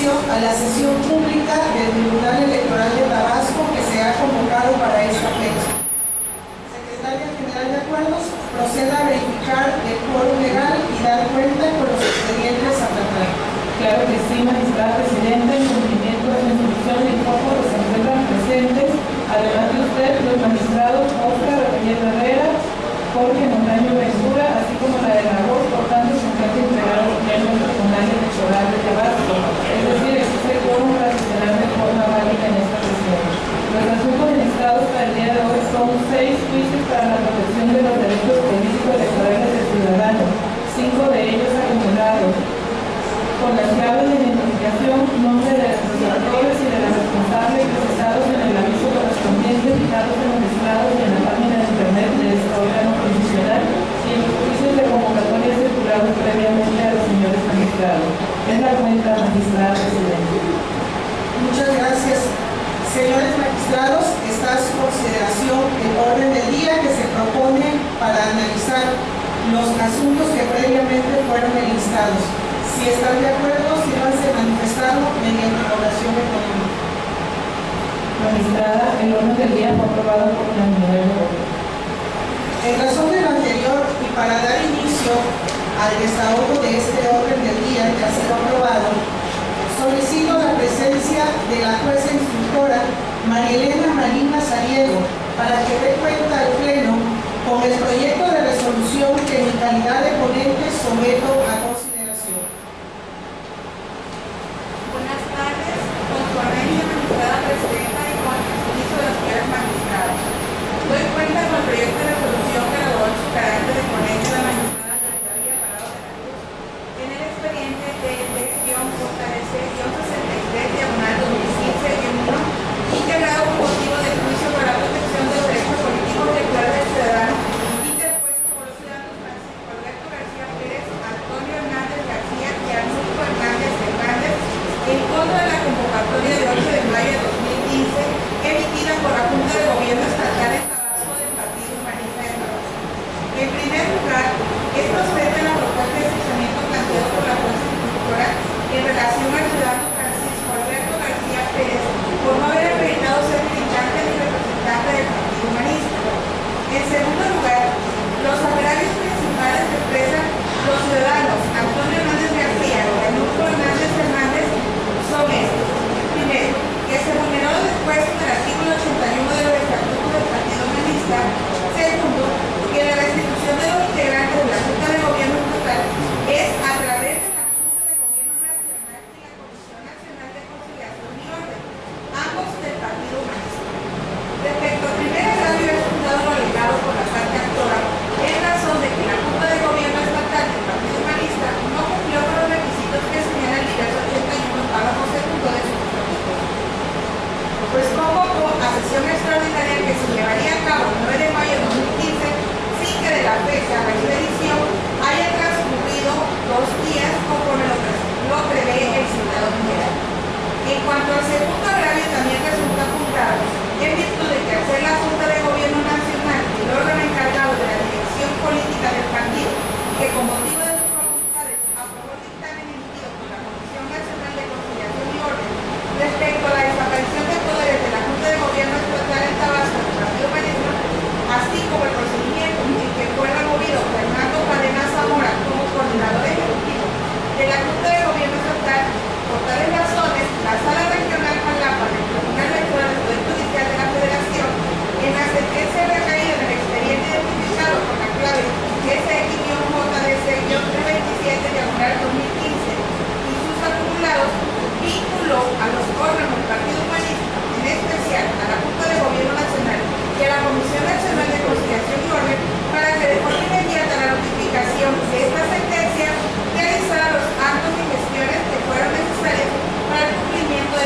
inicio a la sesión pública del Tribunal Electoral de Tabasco que se ha convocado para esta fecha. Secretaria General de Acuerdos, proceda a verificar el quórum legal y dar cuenta con los expedientes a tratar. Claro que sí, magistrada presidenta, en cumplimiento de la instrucción y foco que se encuentran presentes, además de usted, los magistrados Oscar Rafael Herrera, Jorge Montaño Ventura, así como la de la voz, por tanto, se encuentra integrado el Pleno Tribunal Electoral de Tabasco. Es decir, existe el quórum para sesionar de forma válida en esta sesión. Los asuntos ministrados para el día de hoy son 6 juicios para la protección de los derechos políticos electorales del ciudadano, 5 de ellos acumulados, con las claves de identificación, nombre de los autores y de los responsables procesados en el aviso correspondiente, fijados en los listados y en la página de internet de este órgano constitucional y en los juicios de convocatoria circulados previamente a los señores magistrados. Es la cuenta, magistrada presidenta. Muchas gracias. Señores magistrados, está a su consideración el orden del día que se propone para analizar los asuntos que previamente fueron enlistados. Si están de acuerdo, sírvanse manifestarlo mediante oración económica. Magistrada, el orden del día fue aprobado por unanimidad de votos. En razón de lo anterior y para dar inicio al desahogo de este orden del día que ha sido aprobado, solicito la presencia de la jueza instructora María Elena Marín Mazariego para que dé cuenta al Pleno con el proyecto de resolución que en mi calidad de ponente someto a consideración. Buenas tardes, con su audiencia, magistrada presidenta y con el permiso de los señores magistrados. Doy cuenta con el proyecto de resolución que elaboró en su carácter de ponente la magistrada Yolanda Parado de la Cruz en el expediente DD-JC-63/2015-1, integrado con motivo del juicio para la protección de los derechos políticos y electorales del ciudadano, interpuesto por los ciudadanos Francisco Alberto García Pérez, Antonio Hernández García y Arnulfo Hernández Hernández, en contra de la convocatoria de 8 de mayo de 2015, emitida por la Junta de Gobierno Estatal en Tabasco del Partido Humanista de Tabasco. En primer lugar, es procedente la propuesta de cesamiento planteado por la jueza instructora en relación al ciudadano Francisco Alberto García Pérez por no haber acreditado ser militante ni representante del Partido Humanista. En segundo lugar, los agravios principales que expresan los ciudadanos Antonio Hernández García y Arnulfo Hernández Hernández son estos. Primero, que se vulneró lo dispuesto en el artículo 81 de los estatutos del Partido Humanista. Segundo, que la restitución de los integrantes de la Junta de Gobierno Estatal es a través de la Junta de Gobierno Nacional y la Comisión Nacional de Conciliación y Orden, ambos del Partido Humanista. Respecto al primer agravio, es fundado lo alegado por la parte actora en razón de que la Junta de Gobierno Estatal del Partido Humanista no cumplió con los requisitos que señala el diverso 81 párrafo segundo de sus estatutos. Pues convocó a sesión extraordinaria que se llevaría a cabo el 9 de mayo de 2015 sin que de la fecha a la expedición haya transcurrido 2 días conforme lo prevé el citado general. En cuanto al segundo agravio, también resulta fundado en virtud de que al ser la Junta de Gobierno Nacional el órgano encargado de la dirección política del partido, que con motivo de sus facultades aprobó el dictamen emitido por la Comisión Nacional de Conciliación y Orden respecto a la desaparición de poderes de la Junta de Gobierno Estatal en Tabasco del Partido Humanista, así como el procedimiento en que fue removido Fernando Cadena Zamora como coordinador ejecutivo de la Junta de Gobierno Estatal. Por tales razones, la Sala Regional Jalapa del Tribunal Electoral del Poder Judicial de la Federación, en la sentencia recaída en el expediente identificado con la clave SX-JDC-327/2015 y sus acumulados, vinculó a los órganos del Partido Humanista, en especial a la Junta de Gobierno Nacional y a la Comisión Nacional de Conciliación y Orden, para que de forma inmediata la notificación de esta sentencia realizara los actos y gestiones que fueron necesarios para el cumplimiento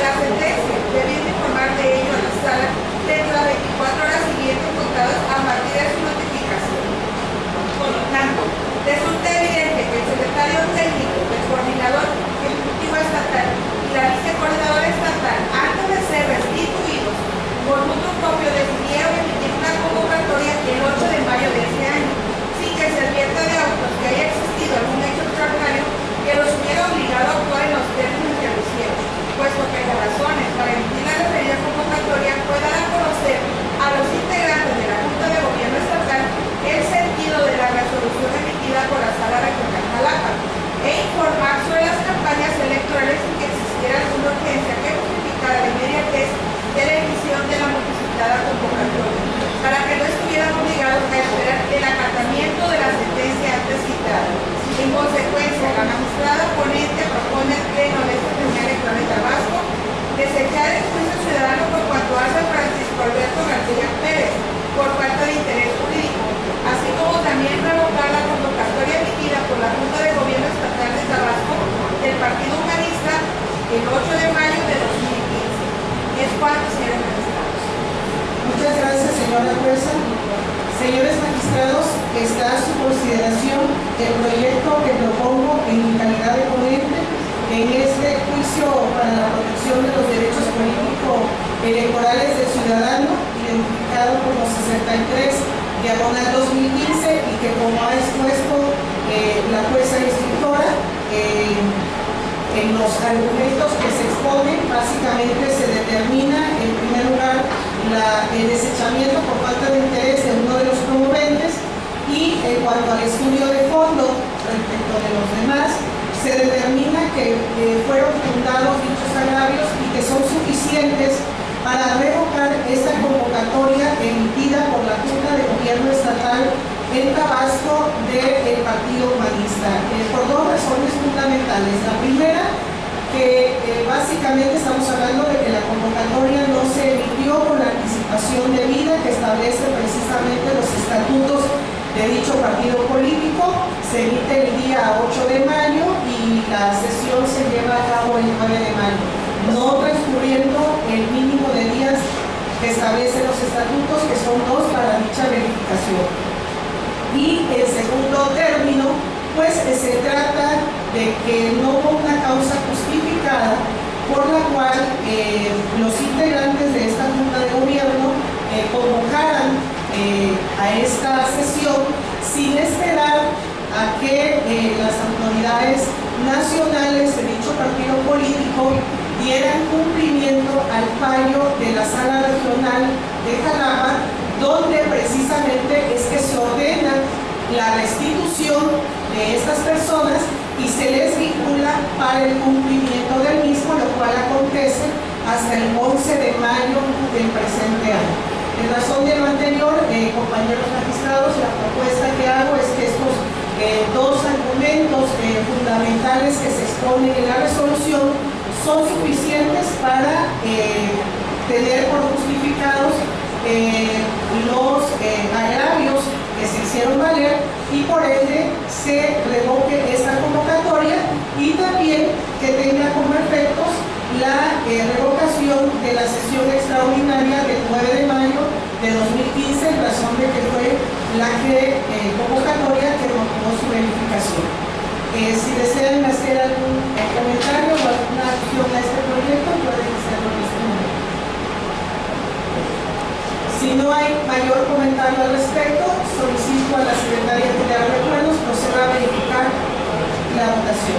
Partido Humanista el 8 de mayo de 2015. Es cuanto, señores magistrados. Muchas gracias, señora jueza. Señores magistrados, está a su consideración el proyecto que propongo en mi calidad de ponente en este juicio para la protección de los derechos político-electorales del ciudadano, identificado como 63/2015, y que, como ha expuesto la jueza instructora, en los argumentos que se exponen, básicamente se determina, en primer lugar, el desechamiento por falta de interés de uno de los promoventes, y en cuanto al estudio de fondo respecto de los demás, se determina que fueron fundados dichos agravios y que son suficientes para revocar esta convocatoria emitida por la Junta de Gobierno Estatal en Tabasco del Partido Humanista, por dos razones fundamentales. La primera, que básicamente estamos hablando de que la convocatoria no se emitió con la anticipación debida que establece precisamente los estatutos de dicho partido político. Se emite el día 8 de mayo y la sesión se lleva a cabo el 9 de mayo, no transcurriendo el mínimo de días que establecen los estatutos, que son 2 para dicha verificación. Y en segundo término, pues se trata de que no hubo una causa justificada por la cual los integrantes de esta Junta de Gobierno convocaran a esta sesión sin esperar a que las autoridades nacionales de dicho partido político dieran cumplimiento al fallo de la Sala Regional de Jalapa, donde precisamente es que se ordena la restitución de estas personas y se les vincula para el cumplimiento del mismo, lo cual acontece hasta el 11 de mayo del presente año. En razón de lo anterior, compañeros magistrados, la propuesta que hago es que estos dos argumentos fundamentales que se exponen en la resolución son suficientes para tener por justificados los agravios que se hicieron valer, y por ende se revoque esta convocatoria, y también que tenga como efectos la revocación de la sesión extraordinaria del 9 de mayo de 2015, en razón de que fue la convocatoria que motivó su verificación. Si desean hacer algún comentario o alguna acción a este proyecto, pueden hacerlo en este momento. Si no hay mayor comentario al respecto, solicito a la Secretaría General de Acuerdos proceda a verificar la votación.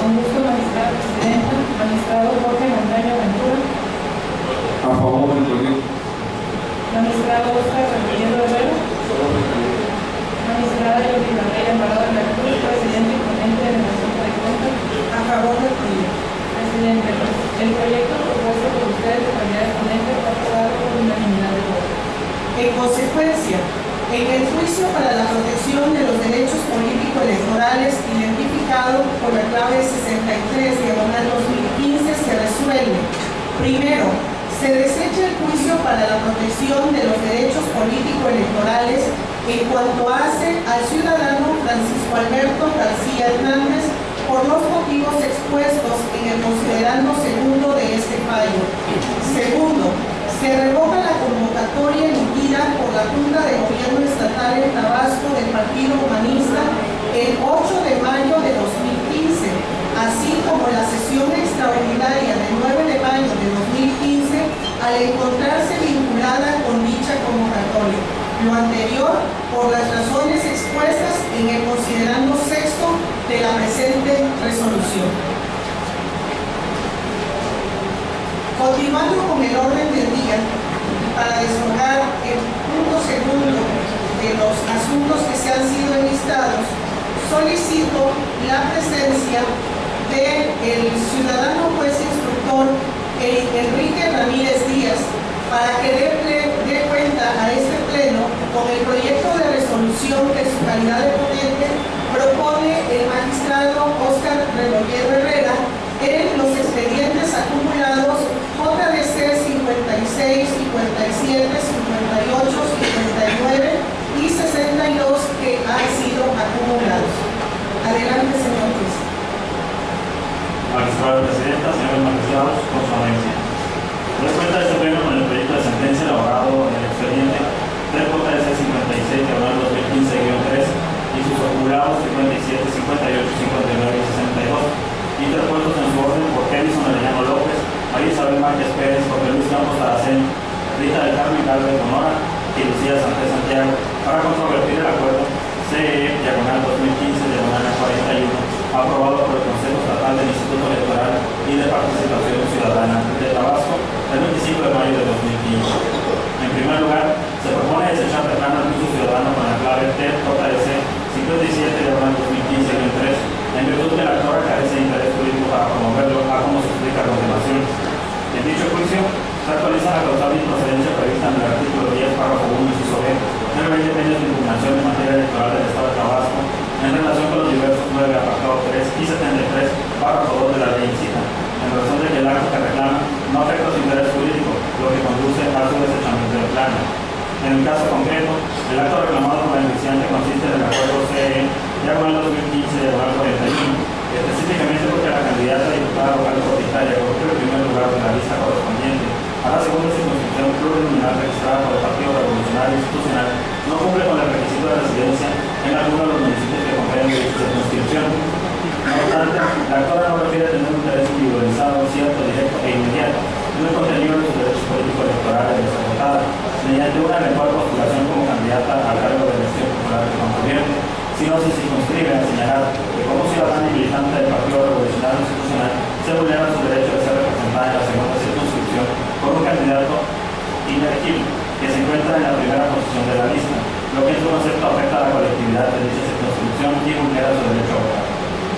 Con gusto, magistrado presidenta. Magistrado Jorge Montaño Ventura. A favor del proyecto. Magistrado Oscar Rebolledo Herrera. Magistrada Yolanda Reyes Alvarado de la Cruz, presidente y ponente de la Junta de Cuentas. A favor del proyecto. Presidente, el proyecto propuesto por ustedes de calidad de ponente fue aprobado por unanimidad de votos. En consecuencia, en el juicio para la protección de los derechos político-electorales identificado por la clave 63/2015 se resuelve: primero, se desecha el juicio para la protección de los derechos político-electorales en cuanto hace al ciudadano Francisco Alberto García Hernández por los motivos expuestos en el considerando segundo de este fallo. Segundo, se revoca la convocatoria emitida por la Junta de Gobierno Estatal en Tabasco del Partido Humanista el 8 de mayo de 2015, así como la sesión extraordinaria del 9 de mayo de 2015 al encontrarse vinculada con dicha convocatoria. Lo anterior por las razones expuestas en el considerando sexto de la presente resolución. Continuando con el orden del día, para deshojar el punto segundo de los asuntos que se han sido enlistados, solicito la presencia del ciudadano juez instructor Enrique Ramírez Díaz para que dé cuenta a este pleno con el proyecto de resolución que en su calidad de ponente propone el magistrado Oscar Rebolledo Herrera en los expedientes acumulados JDC 56, 57, 58, 59 y 62 que han sido acumulados. Adelante, señor juez. Magistrada Presidenta, señores magistrados, con su audiencia. Doy cuenta de este pleno con el proyecto de sentencia elaborado en el expediente del JS 56-2015-3 y sus acumulados 57, 58, 59 y 62, interpuestos en su orden por Edison Arellano López, María Isabel Márquez Pérez, Jorge Luis Campos Taracén, Rita del Carmen Galvez Honora y Lucía Sánchez Santiago, para controvertir el acuerdo CE diagonal 2015 diagonal 41, aprobado por el Consejo Estatal del Instituto Electoral y de Participación Ciudadana de Tabasco el 25 de mayo de 2015. En primer lugar, se propone desechar de plano el uso ciudadano con la clave TJS 57-2015-3, en virtud que la actora carece de interés jurídico para promoverlo, a como se explica a continuación. En dicho juicio, se actualiza la causal de improcedencia prevista en el artículo 10, párrafo 1, inciso B, de la Ley de Medios de Impugnación en materia electoral del Estado de Tabasco, en relación con los diversos 9, apartado 3 y 73, párrafo 2 de la ley incita, en razón de que el acto que reclama no afecta su interés jurídico, lo que conduce a su desechamiento del plano. En el caso concreto, el acto reclamado por la iniciante consiste en el acuerdo CE diagonal 2015-41, específicamente porque la candidata a diputada local comunitaria ocupó el primer lugar de la lista correspondiente a la segunda circunscripción plurinominal registrada por el Partido Revolucionario Institucional no cumple con el requisito de residencia en alguno de los municipios que comprenden dicha circunscripción. No obstante, la actora no refiere a tener un interés individualizado, cierto, directo e inmediato en el contenido de sus derechos políticos electorales de esa votada, mediante una eventual postulación como candidata al cargo de elección popular que congobierne, sino se circunscribe a señalar que como ciudadana y militante del Partido Revolucionario Institucional se vulnera su derecho de ser representada en la segunda circunscripción por un candidato inelegible que se encuentra en la primera posición de la lista, lo que en su concepto afecta a la colectividad de dicha circunscripción y vulnera su derecho a votar.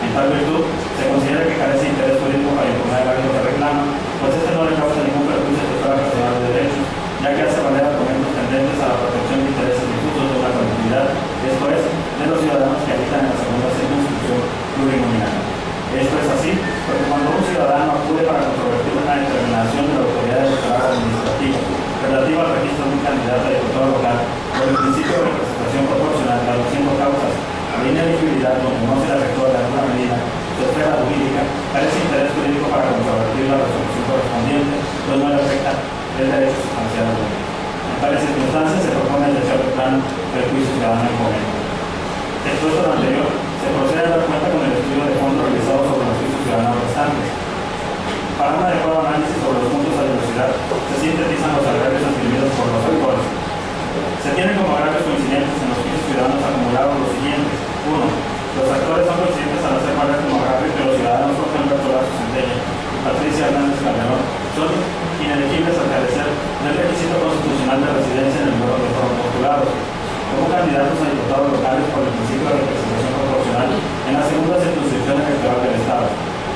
En tal virtud, se considera que carece de interés jurídico para impugnar el acto que reclama, pues este no le causa ningún perjuicio total personal de derechos, ya que hace valer argumentos tendentes a la protección de intereses difusos de una colectividad, esto es, de los ciudadanos que habitan en la segunda circunscripción plurinominal. Esto es así, porque cuando un ciudadano acude para controvertir una determinación de la autoridad electoral administrativa relativa al registro de un candidato a diputado local por el principio de representación proporcional, traduciendo causas a la inelegibilidad donde no se le afectó de alguna medida su esfera jurídica, carece de interés jurídico para controvertir la resolución correspondiente, pues no le afecta el derecho sustancial del mismo. En tales circunstancias se propone el deseo de plano del juicio ciudadano en convenio. Expuesto lo anterior, se procede a dar cuenta con el estudio de fondo realizado sobre los juicios ciudadanos restantes. Para un adecuado análisis sobre los puntos a dilucidar, se sintetizan los agravios adquiridos por los autores. Se tienen como agravios coincidentes en los juicios ciudadanos acumulados los siguientes. 1. Los actores son coincidentes al hacer valer como agravio que los ciudadanos Jorge Alberto Lazo Centella y Patricia Hernández Calderón son inelegibles al carecer del requisito constitucional de residencia en el lugar donde fueron postulados como candidatos a diputados locales por el principio de representación proporcional en la segunda circunscripción electoral del Estado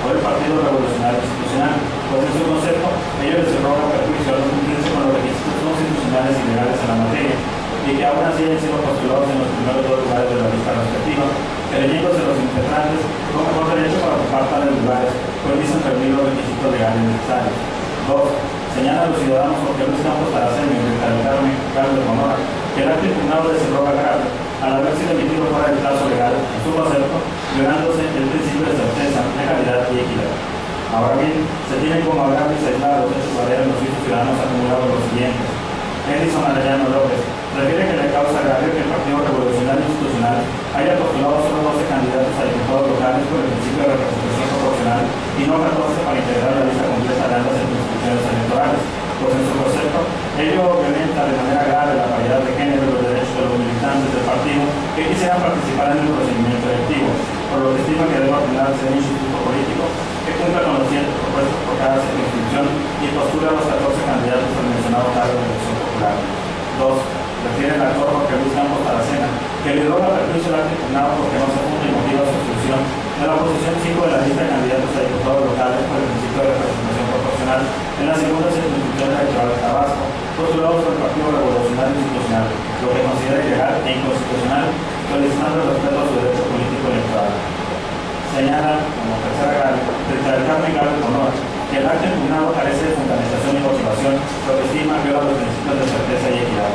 por el Partido Revolucionario Institucional, pues en su concepto ello les cerró la perjuicio al no cumplirse con los requisitos constitucionales y legales en la materia y que aún así hayan sido postulados en los primeros dos lugares de la lista respectiva, creyéndose los integrantes con mejor derecho para ocupar tales lugares, pues dicen reunir los requisitos legales necesarios. 2. Señala a los ciudadanos Jorge Luis Campos Taracén y Rita del Carmen Galvez Honora que el acto impugnado les cerró la grave al haber sido emitido fuera del plazo legal, en su concepto, violándose el principio de certeza, legalidad y equidad. Ahora bien, se tienen como agravios aislados hechos valer en los juicios ciudadanos acumulados los siguientes. Edison Arellano López refiere que le causa agravio que el Partido Revolucionario Institucional haya postulado solo 12 candidatos a diputados locales por el principio de representación proporcional y no 14 para integrar la lista completa de ambas circunscripciones electorales, pues en su concepto, ello violenta de manera grave la paridad de género y los derechos de los militantes del partido que quisieran participar en el procedimiento electivo, por lo que estima que debe ordenarse un instituto político que cumpla con los 100 propuestos por cada circunscripción y postula a los 14 candidatos al mencionado cargo de elección popular. 2. Refiere el actor Jorge Luis Campos Taracén que lideró la perjuicio del acto impugnado porque no se junta y motiva su exclusión de la posición 5 de la lista de candidatos a diputados locales por el principio de representación proporcional en la segunda circunscripción electoral de Tabasco, postulados por el Partido Revolucionario Institucional, lo que considera ilegal e inconstitucional, solicitando el respeto a su derecho político electoral. Señala, como tercera grave, Rita del Carmen Galvez Honora, que el acto impugnado carece de fundamentación y motivación, lo que estima viola los principios de certeza y equidad.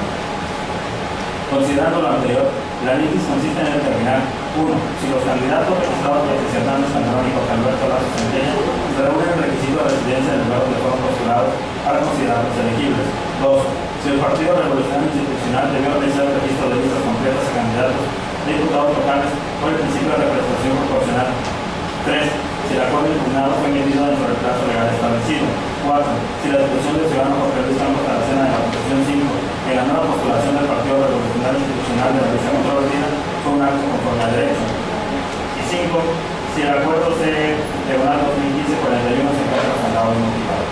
Considerando lo anterior, la litis consiste en determinar 1. Si los candidatos registrados por Patricia Hernández Calderón y Jorge Alberto Lazo Centella candidatos elegibles. 2. Si el Partido Revolucionario Institucional debió realizar el registro de listas completas a candidatos de diputados locales por el principio de representación proporcional. 3. Si el acuerdo impugnado fue emitido dentro del plazo legal establecido. 4. Si la discusión del ciudadano Jorge Luis Campos Taracena de la Constitución 5 en la nueva postulación del Partido Revolucionario Institucional de la lista controvertida fue un acto conforme al derecho. Y 5. Si el acuerdo diagonal 2015-41 se encuentra fundado y motivado.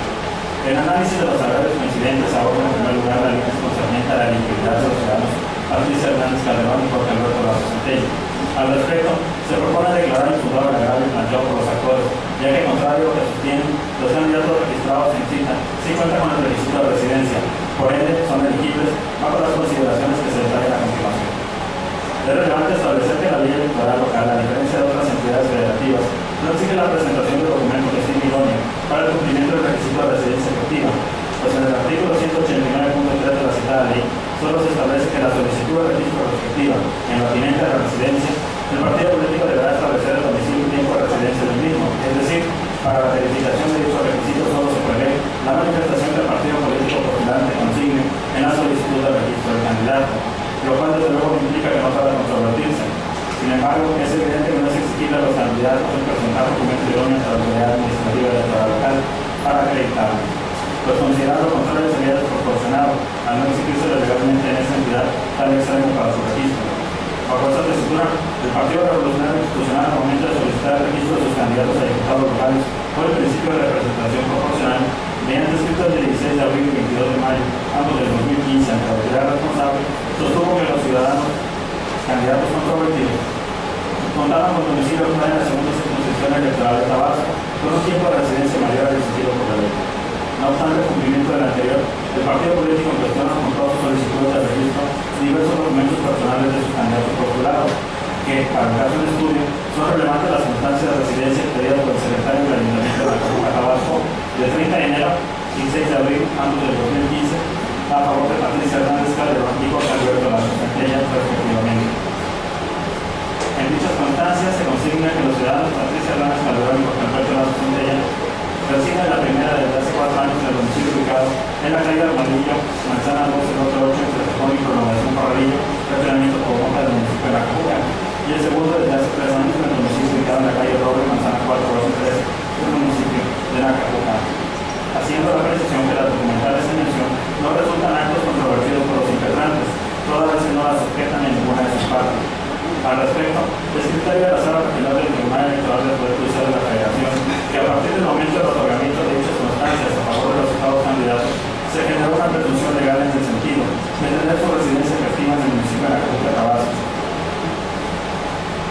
El análisis de los agravios coincidentes aborda en primer lugar la línea concerniente a la liquidez de los ciudadanos Patricia Hernández Calderón y Jorge Alberto Lazo Centella. Al respecto, se propone declarar infundado el agravio planteado por los actores, ya que contrario a lo que sostienen, los candidatos registrados en cita sí cuentan con el requisito de residencia, por ende son elegibles bajo las consideraciones que se detallan a continuación. Es relevante establecer que la ley electoral local, a diferencia de otras entidades federativas, no exige la presentación de documentos que estén idóneos para el cumplimiento del requisito de residencia efectiva, pues en el artículo 189.3 de la citada ley solo se establece que la solicitud de registro respectiva en lo atinente a la residencia, el partido político deberá establecer el domicilio y tiempo de residencia del mismo, es decir, para la verificación de dichos requisitos solo se prevé la manifestación del partido político postulante consigne en la solicitud de registro del candidato, lo cual desde luego implica que no tarda en controvertirse. Sin embargo, es evidente que no es exigible a los candidatos en presentar documentos idóneos a la autoridad administrativa electoral local para acreditarlo. Pues considerar lo contrario sería desproporcionado, al no exigirse legalmente en esa entidad tal extremo para su registro. Bajo esta tesitura, el Partido Revolucionario Institucional, al momento de solicitar el registro de sus candidatos a diputados locales por el principio de representación proporcional, mediante escritos del 16 de abril y 22 de mayo, ambos del 2015, ante la autoridad responsable, sostuvo que los ciudadanos candidatos controvertidos contaban con domicilio local en la segunda circunscripción electoral de Tabasco, con un tiempo de residencia mayor al exigido por la ley. No obstante el cumplimiento del anterior, el partido político en cuestión juntó a sus solicitudes de registro diversos documentos personales de sus candidatos postulados, que, para el caso de estudio, son relevantes las constancias de residencia expedidas por el secretario del Ayuntamiento de la Cajuca, Tabasco, del 30 de enero y 6 de abril, ambos del 2015, a favor de Patricia Hernández Calderón y Jorge Alberto Lazo Centella, respectivamente. En dichas constancias se consigna que los ciudadanos Patricia Hernández Calderón y Jorge Alberto Lazo Centella residen la primera desde hace 4 años en el domicilio ubicado en la calle Armadillo, manzana 1288, entre Tejón y Prolongación Corralillo, refrenamiento por boca del municipio de La Cajuca, y el segundo desde hace 3 años en el domicilio ubicado en la calle Roble, manzana 413, del municipio de La Cajuca. Haciendo la precisión que las documentales en mención no resultan actos controvertidos por los integrantes, todas veces no las objetan en ninguna de sus partes. Al respecto, es criterio de la Sala Regional del Tribunal Electoral del Poder Judicial de la Federación que a partir del momento del otorgamiento de dichas constancias a favor de los citados candidatos se generó una presunción legal en el sentido de tener su residencia efectiva en el municipio de La Cajuca, Tabasco.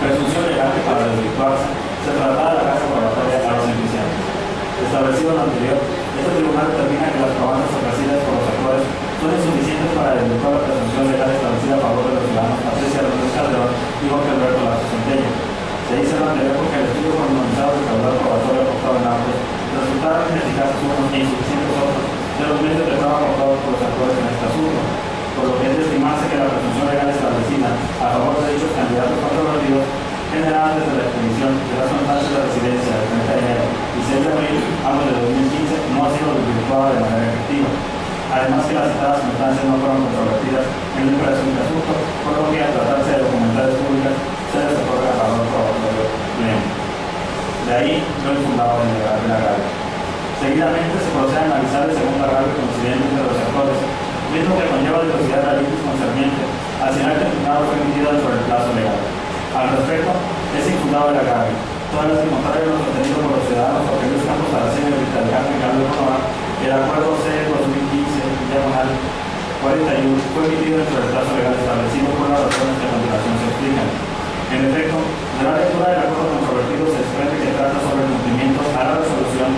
Presunción legal que para desvirtuarse se trataba de la casa probatoria a los enjuiciantes. Establecido lo anterior, este tribunal determina que las probanzas ofrecidas por los actores son insuficientes para desvirtuar la presunción legal establecida a favor de los ciudadanos Patricia Hernández Calderón y Jorge Alberto Lazo Centella. Se dice lo anterior porque el estudio pormenorizado del caudal probatorio aportado en autos resultaron ineficaces unos e insuficientes otros de los medios de prueba aportados por los actores en este asunto, por lo que es de estimarse que la presunción legal establecida a favor de dichos candidatos controvertidos generada desde la expedición de las constancias de residencia del 30 de enero y 6 de abril, ambos de 2015, no ha sido desvirtuada de manera efectiva. Además que las citadas constancias no fueron controvertidas en el presente asunto, por lo que al tratarse de documentales públicas se les otorga valor probatorio pleno. De ahí lo infundado en el agravio. Seguidamente se procede a analizar el segundo agravio coincidente entre los actores, mismo que conlleva diversidad de delitos concerniente al señalar que el juzgado fue emitido dentro del plazo legal. Al respecto, es infundado el agravio, todas las que contrario a lo sostenido por los ciudadanos Jorge Luis Campos Taracena y Rita del Carmen Calderón Nova, el acuerdo C-2015, diagonal 41, fue emitido dentro del plazo legal establecido por las razones que a continuación se explican. En efecto, de la lectura del acuerdo controvertido se desprende que trata sobre el cumplimiento a la resolución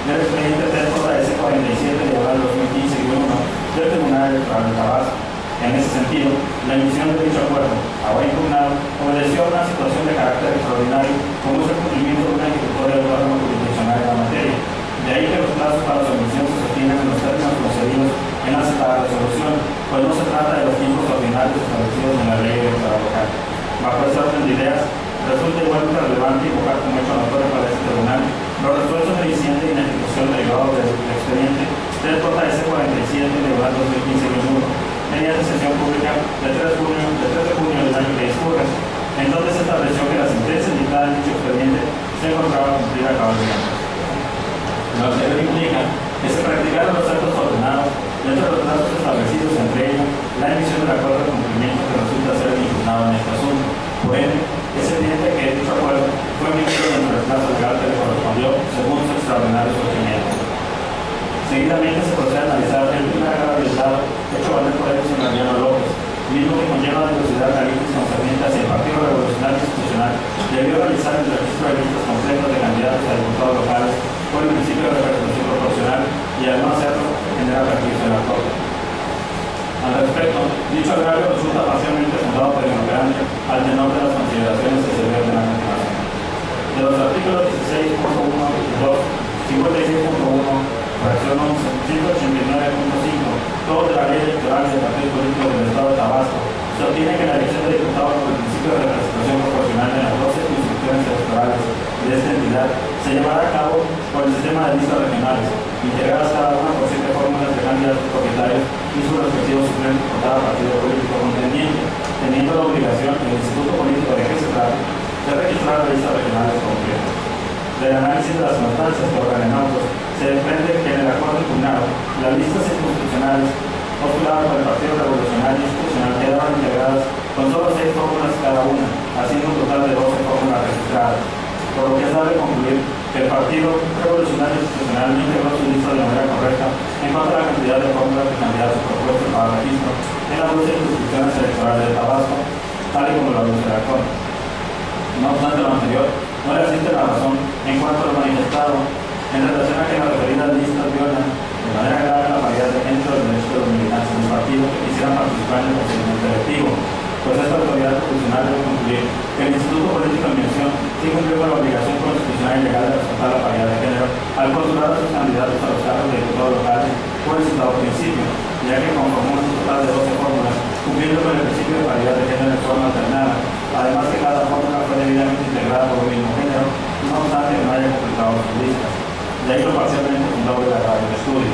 del expediente TJS-47, diagonal 2015-1 del Tribunal Electoral de Tabasco. En ese sentido, la emisión de dicho acuerdo, ahora impugnado, obedeció a una situación de carácter extraordinario, como es el cumplimiento de una ejecutoria del órgano jurisdiccional en la materia. De ahí que los plazos para su emisión se sostienen en los términos concedidos en la citada resolución, pues no se trata de los tiempos ordinarios establecidos en la ley electoral local. Bajo ese orden de ideas, resulta igualmente relevante invocar como hecho notorio para este tribunal los resueltos de incidente y en ejecución derivados del expediente del JS 47 presidente inaugural 2015-2001, mediante sesión pública del 3 de junio del año que discurre, en donde se estableció que la sentencia dictada en dicho expediente se encontraba cumplida a cabalidad. Lo anterior implica que se practicaron los actos ordenados dentro de los plazos establecidos, entre ellos la emisión del acuerdo de cumplimiento que resulta ser el impugnado en este asunto. Por ende, es evidente que dicho acuerdo fue emitido dentro del plazo legal que le correspondió según su extraordinario surgimiento. Seguidamente se procede a analizar el primer agravio hecho valer por el señor Mariano López, mismo que conlleva la velocidad de listas concerniente hacia el Partido Revolucionario Institucional, debió realizar el registro de listas completas de candidatos a diputados locales por el principio de representación proporcional y al no hacerlo genera perjuicio de la Corte. Al respecto, dicho agravio resulta parcialmente fundado por ignorante al tenor de las consideraciones que se deben a continuación. De los artículos 16.1 y 2, 56.1, fracción 11, 189.5, todos de la ley electoral del partido político del Estado de Tabasco, se obtiene que la elección de diputados por el principio de representación proporcional en las 12 circunscripciones electorales de esta entidad se llevará a cabo por el sistema de listas regionales, integradas cada una por 7 fórmulas de candidatos propietarios y sus respectivos suplentes por cada partido político contendiente, teniendo la obligación el Instituto Político de que se trate de registrar las listas regionales completas. Del análisis de las constancias que organen autos, se desprende que en el acuerdo impugnado, las listas circunscripcionales postuladas por el Partido Revolucionario Institucional quedaban integradas con solo 6 fórmulas cada una, haciendo un total de 12 fórmulas registradas, por lo que es dable concluir que el Partido Revolucionario Institucional no integró su lista de manera correcta en cuanto a la cantidad de fórmulas de candidatos propuestos para registro en las 12 circunscripciones electorales de Tabasco, tal y como lo anuncia la Corte. No obstante lo anterior, no le asiste la razón en cuanto a lo manifestado en relación a que las referidas listas violan de manera grave la paridad de género del derecho de los militantes del partido que quisieran participar en el procedimiento electivo, pues esta autoridad profesional debe concluir que el Instituto Político en mención sí cumplió con la obligación constitucional y legal de respetar la paridad de género al postular a sus candidatos a los cargos de diputados locales por el citado principio, ya que conformó un total de 12 fórmulas, cumpliendo con el principio de paridad de género en forma alternada, además que cada fórmula fue debidamente integrada por el mismo género, no obstante que no haya completado sus listas. De ahí lo parcialmente fundado de la radio de estudio.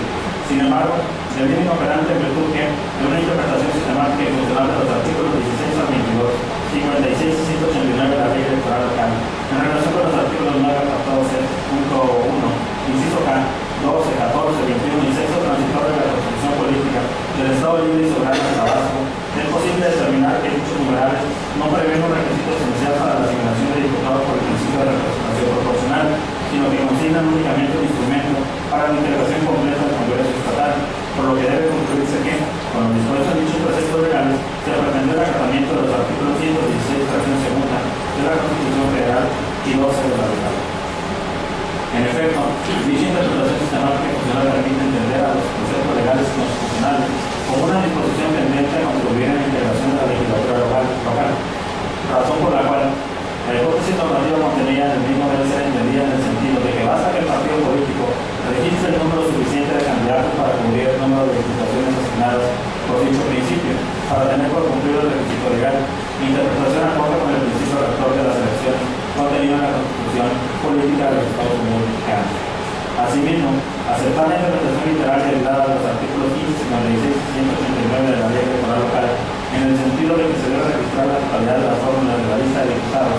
Sin embargo, deviene inoperante en virtud que, de una interpretación sistemática y funcional de los artículos 16 al 22, 56 y 189 de la ley electoral local, en relación con los artículos 9 apartado C.1, inciso K, 12, 14, 21 y sexto transitorio de la Constitución Política del Estado Libre y Soberano de Tabasco, es posible determinar que dichos numerales no prevén un requisito esencial para la asignación de diputados por el principio de representación proporcional, sino que consignan únicamente un instrumento para la integración completa del Congreso Estatal, por lo que debe concluirse que, con los dispuestos en dichos preceptos legales, se pretendió el acatamiento de los artículos 116, fracción segunda de la Constitución Federal y 12 de la legal. En efecto, dicha interpretación sistemática y funcional permite entender a los conceptos legales y constitucionales como una disposición tendente a contribuir en la integración de la legislatura local, razón por la cual la hipótesis normativa contenida en el mismo debe ser entendida en el sentido de que basta que el partido político registre el número suficiente de candidatos para cubrir el número de diputaciones asignadas por dicho principio, para tener por cumplido el requisito legal, interpretación acorde con el principio rector de las elecciones contenido en la Constitución Política de los Estados Unidos Mexicanos. Asimismo, aceptar la interpretación literal derivada de los artículos 15, 56 y 189 de la ley electoral local, en el sentido de que se debe registrar la totalidad de las fórmulas de la lista de diputados,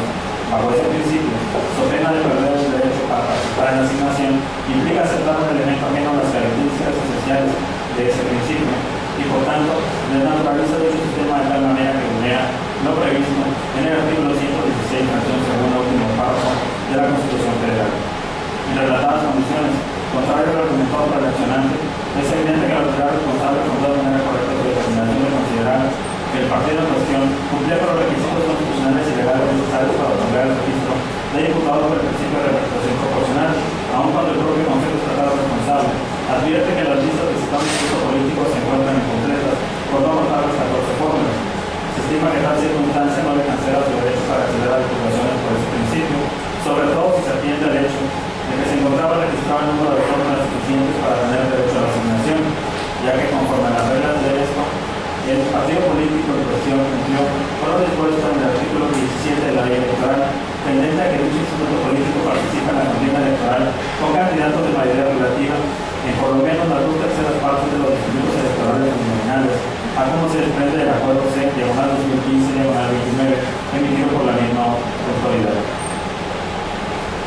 bajo ese principio, so pena de perder el derecho para participar en la asignación, implica aceptar un elemento ajeno a las características esenciales de ese principio, y por tanto, desnaturaliza dicho sistema de tal manera que vulnera lo previsto en el artículo 116, fracción segunda, último párrafo de la Constitución Federal. En relatadas condiciones, contrario al argumentado por el accionante, es evidente que la autoridad responsable fundó de manera correcta su determinación de considerar que el partido en cuestión cumplía con los requisitos constitucionales y legales necesarios para otorgar el registro de diputados por el principio de representación proporcional, aun cuando el propio Consejo Estatal responsable advierte que las listas de citado instituto político se encuentran incompletas por no contar las 14 fórmulas. Se estima que tal circunstancia no le cancela su derecho para acceder a diputaciones por ese principio, sobre todo si se atiende al hecho de que se encontraba registrado el número de fórmulas suficientes para tener derecho a la asignación, ya que conforme a las reglas de esto, el partido político en cuestión cumplió con lo dispuesto en el artículo 17 de la ley electoral, tendente a que dicho instituto político participa en la contienda electoral con candidatos de mayoría relativa en por lo menos las 2/3 partes de los distritos electorales a como se desprende del acuerdo C/2015/29 emitido por la misma autoridad.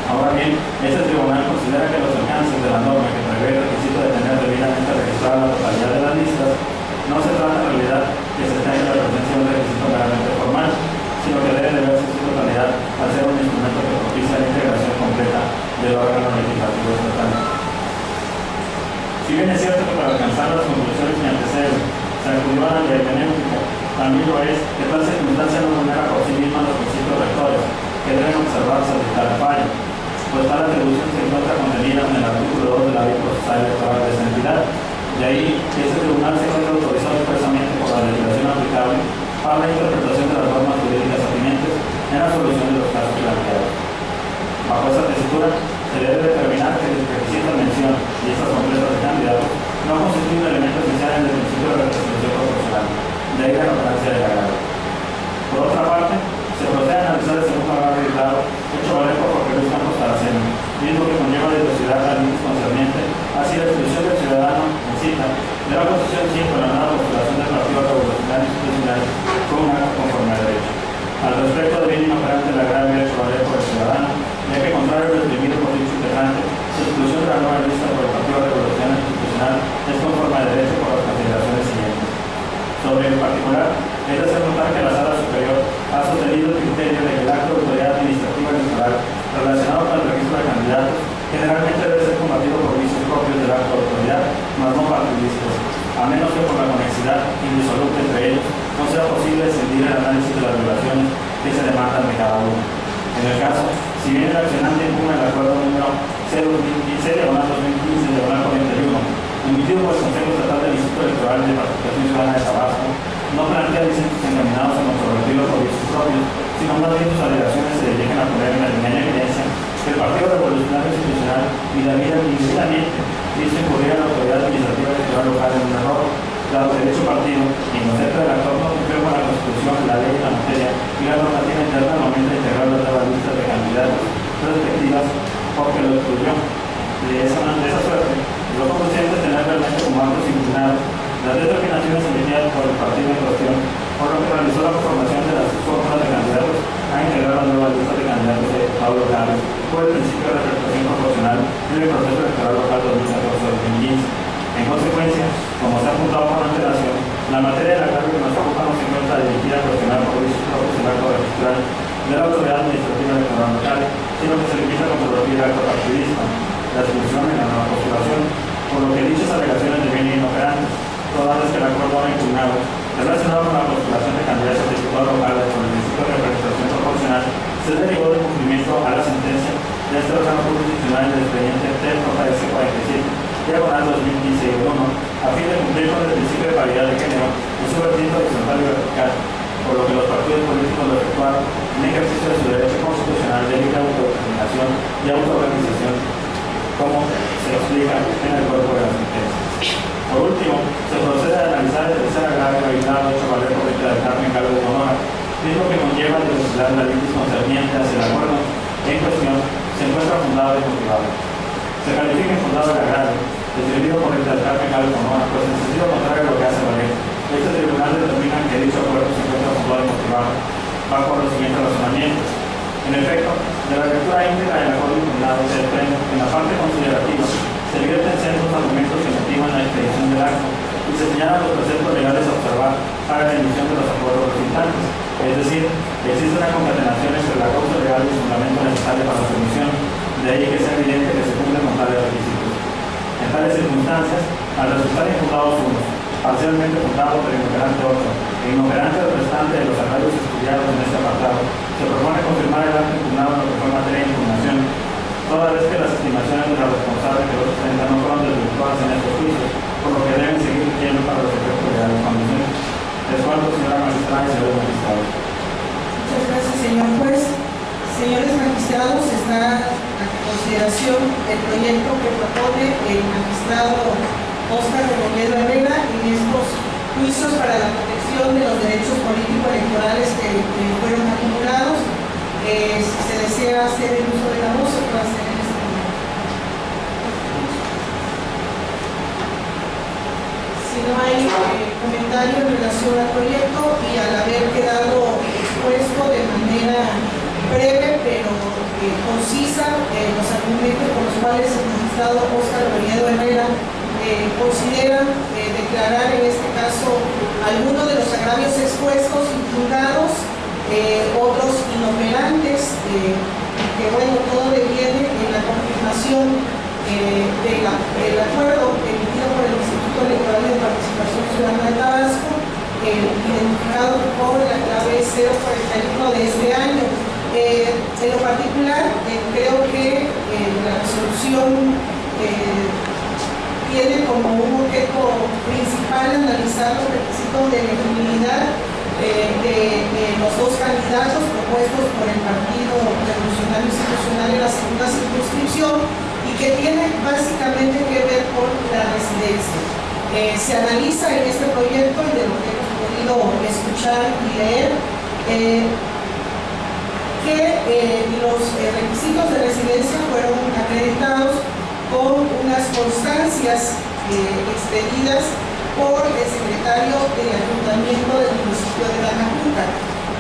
Ahora bien, este tribunal considera que los alcances de la norma que prevé el requisito de tener debidamente registrada la totalidad de las listas no se trata en realidad que se tenga la presencia de un requisito meramente formal, sino que debe de verse en su totalidad al ser un instrumento que propicia la integración completa del órgano legislativo estatal. Si bien es cierto que para alcanzar las conclusiones que anteceden se acudió a la ley benéfica, también lo es que tal circunstancia no vulnera por sí misma los principios rectores que deben observarse de tal fallo, pues tal atribución se encuentra contenida en el artículo 2 de la Ley Procesal Electoral de esa entidad. De ahí que este tribunal se encuentra autorizado expresamente por la legislación aplicable para la interpretación de las normas jurídicas atinentes en la solución de los casos planteados. Bajo esta tesitura, se debe determinar que el requisito de mención y estas completas de candidatos no constituyen un elemento esencial en el principio de representación proporcional, de ahí la ignorancia del agrado. Por otra parte, se procede a analizar el segundo agrado editado, hecho valer por Jorge Luis Campos Taracena, mismo que conlleva diversidad al índice concerniente hacia la exclusión del ciudadano en cita de la posición 5 de la nueva postulación del Partido Revolucionario Institucional con un acto conforme a derecho. Al respecto de bien inoperante el agravio hecho valer por el ciudadano, ya que contrario al exprimido por dicho integrante, su exclusión de la nueva lista por el Partido Revolucionario Institucional es conforme a derecho por las consideraciones siguientes. Sobre el particular, es de hacer notar que la Sala Superior ha sostenido el criterio de que el acto de autoridad administrativa electoral relacionado con el registro de candidatos generalmente debe ser combatido por vicios propios del acto de autoridad, mas no partidistas, a menos que por la conexidad indisoluble entre ellos no sea posible escindir el análisis de las violaciones que se demandan de cada uno. En el caso, si bien el accionante impugna el acuerdo número 0-2015/2015/41, emitido por el Consejo Estatal del Instituto Electoral de Participación Ciudadana de Tabasco, no plantea disensos encaminados a controvertirlo por vicios propios, sino más bien sus alegaciones se dirigen a poner en evidencia que el Partido Revolucionario Institucional indebidamente hizo incurrir a la autoridad administrativa electoral local en un error, dado que dicho partido, inocente del actor, no cumplió con la Constitución, la ley y la materia y la normativa interna al momento de integrar las nuevas listas de candidatos respectivas, porque lo excluyó. De esa suerte, lo conducente es tener realmente como actos impugnados las determinaciones emitidas por el partido en cuestión, por lo que realizó la conformación de las fórmulas de candidatos a integrar las nuevas listas de candidatos de diputados locales por el principio de representación proporcional en el proceso electoral local 2014-2015. En consecuencia, como se ha apuntado con antelación, la materia de la carga que nos ocupa no se encuentra dirigida a cuestionar por vicios propios del acto registral de la autoridad administrativa electoral local, sino que se limita a controvertir el acto partidista, la exclusión en la nueva postulación, por lo que dichas alegaciones devienen inoperantes, todas las que el acuerdo ha impugnado, relacionado con la postulación de candidatos a diputados locales por el principio de representación proporcional, se derivó del cumplimiento a la sentencia de este órgano jurisdiccional del expediente T-JS-47, diagonal 2015-1, a fin de cumplir con el principio de paridad de género en su vertiente horizontal y vertical, por lo que los partidos políticos lo efectuaron en ejercicio de su derecho constitucional de libre autodeterminación y autoorganización, como se explica en el cuerpo de la sentencia. Por último, se procede a analizar el tercer agravio evitado hecho valer por el del Carmen Calvo de Honora, mismo que conlleva diversidad de la litis concerniente hacia el acuerdo en cuestión se encuentra fundado y motivado. Se califica infundado el agravio definido por el del Carmen Calvo de Honora, pues en sentido contrario a lo que hace valer, este tribunal determina que dicho acuerdo se encuentra fundado y motivado bajo los siguientes razonamientos. En efecto, de la lectura íntegra del acuerdo impugnado se desprende que en la parte considerativa se vierten ciertos argumentos que motivan la expedición del acto y se señalan los preceptos legales a observar para la emisión de los acuerdos resultantes. Es decir, existe una concatenación entre la causa legal y el fundamento necesario para su emisión, de ahí que sea evidente que se cumplen con tales requisitos. En tales circunstancias, al resultar infundados unos, parcialmente fundados pero inoperante otro, e inoperante el restante de los agravios estudiados en este apartado, se propone confirmar el acto impugnado en lo que fue materia de impugnación, toda vez que las estimaciones de la responsable que los sustenta no fueron desvirtuadas en estos juicios, por lo que deben seguir rigiendo para los efectos de las condiciones. Les cuento, señora magistrada y señores magistrados. Muchas gracias, señor juez. Señores magistrados, está a consideración el proyecto que propone el magistrado Óscar Rebolledo Herrera en estos juicios para la protección de los derechos político-electorales que fueron acumulados. Si se desea hacer el uso de la voz, se puede hacer en este momento. Si no hay comentario en relación al proyecto y al haber quedado expuesto de manera breve pero concisa los argumentos por los cuales el magistrado Óscar Rebolledo Herrera considera declarar en este caso algunos de los agravios expuestos infundados, otros inoperantes, que bueno, todo deviene en la confirmación del acuerdo emitido por el Instituto Electoral de Participación Ciudadana de Tabasco, identificado por la clave 041 de este año. En lo particular, creo que la resolución tiene como un objeto principal analizar los requisitos de elegibilidad de los dos candidatos propuestos por el Partido Revolucionario Institucional en la segunda circunscripción y que tiene básicamente que ver con la residencia. Se analiza en este proyecto y de lo que hemos podido escuchar y leer que los requisitos de residencia fueron acreditados con unas constancias expedidas por el secretario del Ayuntamiento del municipio de Tanajuca.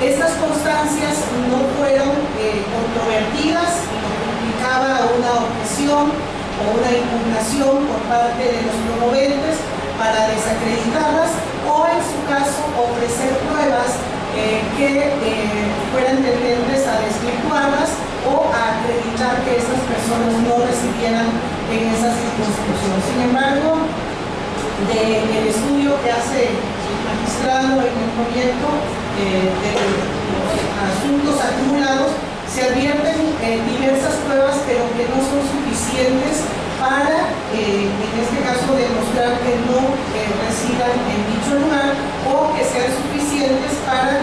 Estas constancias no fueron controvertidas y no implicaba una objeción o una impugnación por parte de los promoventes para desacreditarlas o en su caso ofrecer pruebas que fueran tendentes a desvirtuarlas o a acreditar que estas personas no residieran en esa circunscripción. Sin embargo, del estudio que hace el magistrado en el proyecto de los asuntos acumulados, se advierten diversas pruebas, pero que no son suficientes para, en este caso, demostrar que no residan en dicho lugar o que sean suficientes para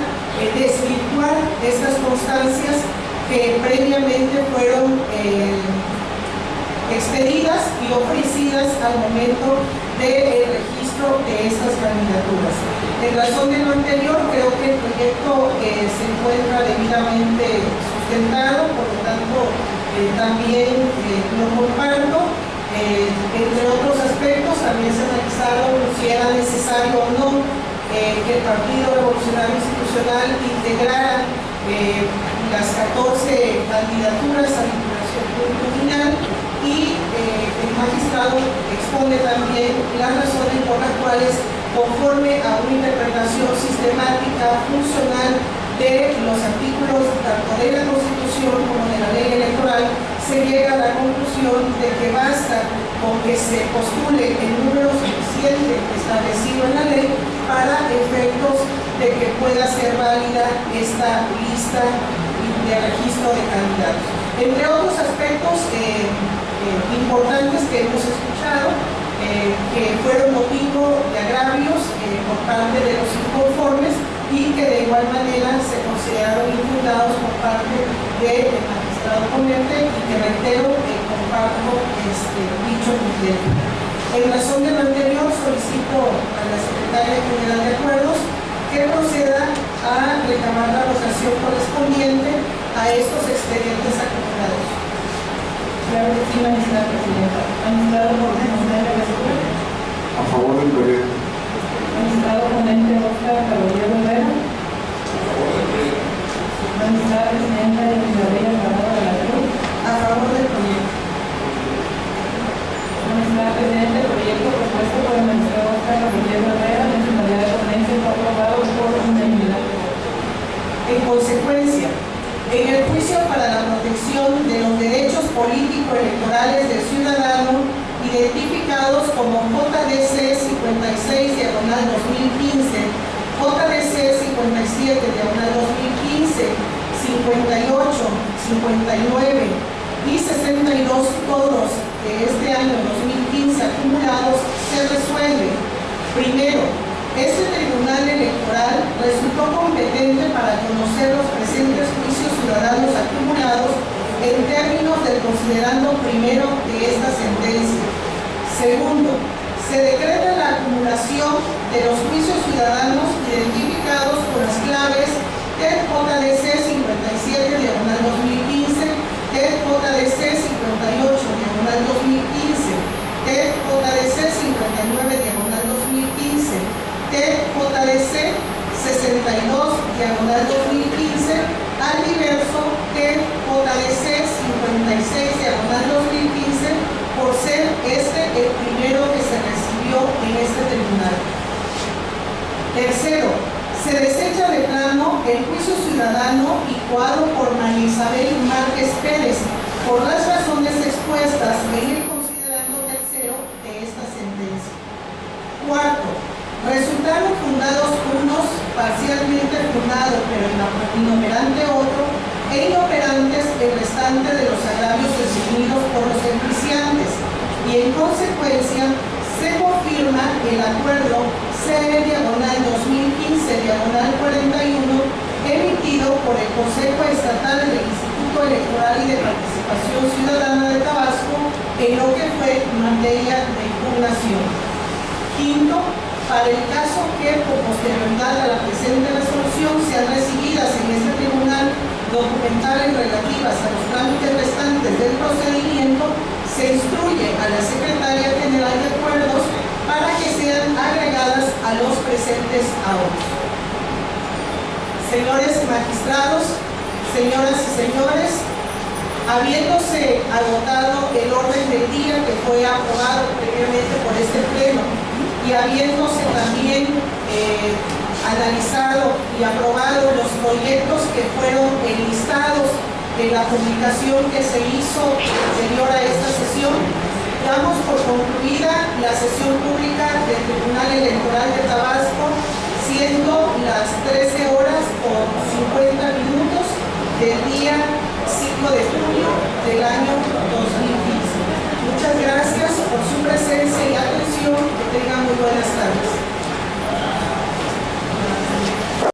desvirtuar estas constancias que previamente fueron expedidas y ofrecidas al momento del registro de estas candidaturas. En razón de lo anterior, creo que el proyecto se encuentra debidamente sustentado, por lo tanto también lo comparto. Entre otros aspectos, también se analizaron si era necesario o no que el Partido Revolucionario Institucional integrara las 14 candidaturas a vinculación plurinominal y el magistrado expone también las razones por las cuales, conforme a una interpretación sistemática, funcional de los artículos tanto de la Constitución como de la ley electoral, se llega a la conclusión de que basta con que se postule el número suficiente establecido en la ley para efectos de que pueda ser válida esta lista de registro de candidatos. Entre otros aspectos importantes que hemos escuchado, que fueron motivo de agravios por parte de los inconformes y que de igual manera se consideraron infundados por parte del magistrado ponente y que reitero comparto dicho criterio. En razón de lo anterior, solicito a la Secretaria General de Acuerdos que proceda a reclamar la votación correspondiente a estos expedientes acumulados. Claro que sí, magistrada presidenta. Magistrado ponente, A favor del proyecto. magistrado ponente Óscar Rebolledo Herrera. Magistrada presidenta de Isabel Alvarado de la Cruz. A favor del proyecto. Magistrada presidenta, el proyecto propuesto por el magistrado Óscar Rebolledo Herrera en su calidad de ponente fue aprobado por unanimidad. En consecuencia, en el juicio para la protección de los derechos político-electorales del ciudadano, identificados como JDC 56/2015, JDC 57/2015, 58, 59 y 62, todos de este año 2015 acumulados, se resuelve. Primero, este Tribunal Electoral resultó competente para conocer los presentes juicios ciudadanos acumulados en términos del considerando primero de esta sentencia. Segundo, se decreta la acumulación de los juicios ciudadanos identificados con las claves TED-JDC 57/2015, TED-JDC 58/2015, TED-JDC 59/2015, Tercero, se desecha de plano el juicio ciudadano incoado por María Isabel Márquez Pérez por las razones expuestas en el considerando tercero de esta sentencia. Cuarto, resultaron fundados unos, parcialmente fundados, pero inoperante otro, e inoperantes el restante de los agravios definidos por los enjuiciantes, y en consecuencia se confirma el acuerdo CE/2015/41 emitido por el Consejo Estatal del Instituto Electoral y de Participación Ciudadana de Tabasco en lo que fue materia de impugnación. Quinto, para el caso que por posterioridad a la presente resolución sean recibidas en este tribunal documentales relativas a los trámites restantes del procedimiento, se instruye a la Secretaria General de Acuerdos para que sean agregadas a los presentes autos. Señores magistrados, señoras y señores, habiéndose agotado el orden del día que fue aprobado previamente por este pleno y habiéndose también analizado y aprobado los proyectos que fueron enlistados en la publicación que se hizo anterior a esta sesión, damos por concluida la sesión pública del Tribunal Electoral de Tabasco, siendo las 13 horas con 50 minutos del día 5 de junio del año 2015. Muchas gracias por su presencia y atención. Que tengan muy buenas tardes.